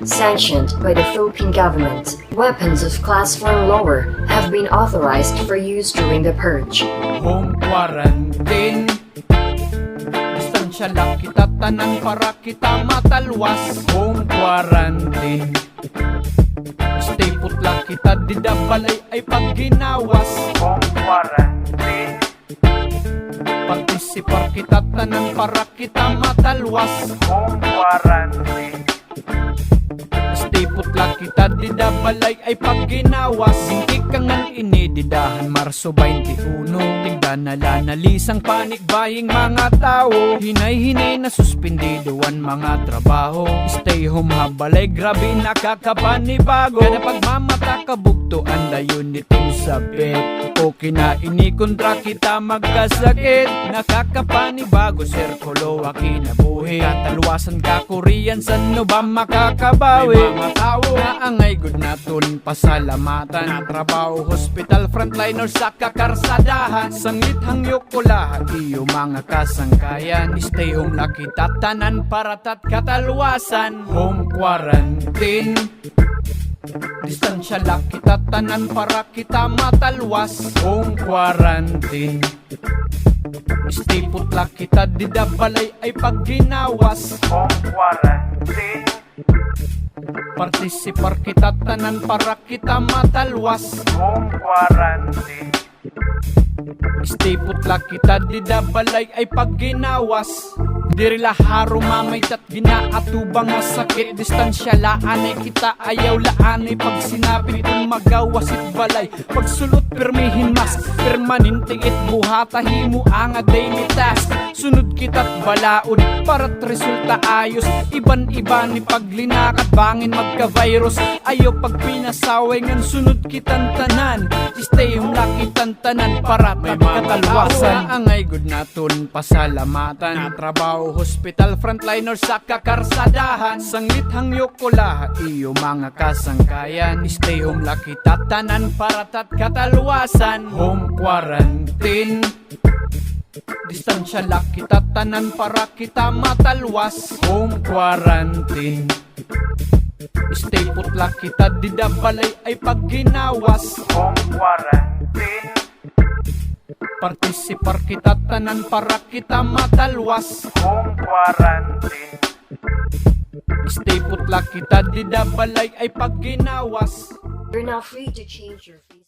sanctioned by the Philippine government. Weapons of class 4 and lower have been authorized for use during the purge. Home quarantine, distansya lang kita tanan para kita matalwas. Home quarantine, stay put lang kita di da balay ay pag ginawas. Home quarantine, partisipar kita tanan para kita matalwas. Home quarantine, stay put lang kita di da balay ay pag ginawas. Hindi ka ngan inididahan Marso 21, tigdanala nalisang panik baying mga tao. Hinay-hinay na suspindidoan mga trabaho. Stay home habalay grabe nakakapanibago. Kada pagmamata kabugtuan dayon niting sabit. Okay na ini kontra kita magkasakit. Nakakapanibago sirkulo akinabuhi. Katalwasan ka Korean san no ba makakabawi? May mga tao na angay good naton pasalamatan. Na trabaho hospital frontliners sa kakarsadahan. Sanglit hangyok ko lahat iyo mga kasangkayan. Stay home lang kita tanan para tat katalwasan. Home quarantine, distansya lang kita tanan para kita matalwas. Home quarantine, stay put lang kita di da balay ay pag ginawas. Home quarantine, partisipar kita tanan para kita matalwas. Home quarantine, stay put lang kita di da balay ay pag ginawas. Diri laharo mamay tat ginaatubang nga sakit. Distansya laanay kita ayaw laanay. Pag sinabi kung magawasit balay, pagsulot permihin mas permanente it buhata himo ang daily task. Sunod kita't balaod para't resulta ayos. Iban-iba ni paglinakat bangin magka-virus. Ayaw pag pinasaway ngan sunod kitang tanan. Stay home lang kitang tanan para may katalwasan. Angay good naton pasalamatan. Na trabaho hospital frontliners sa kakarsadahan. Sanglit hangyok ko lahat iyo mga kasangkayan. Stay home lang kita tanan para tat katalwasan. Home quarantine, distansya lang kita tanan para kita matalwas. Home quarantine, stay put lang kita di da balay ay pag ginawas. Home quarantine, partisipar kita tanan para kita matalwas. Home quarantine, stay put lang kita di da balay ay pag ginawas. You're now free to change your face.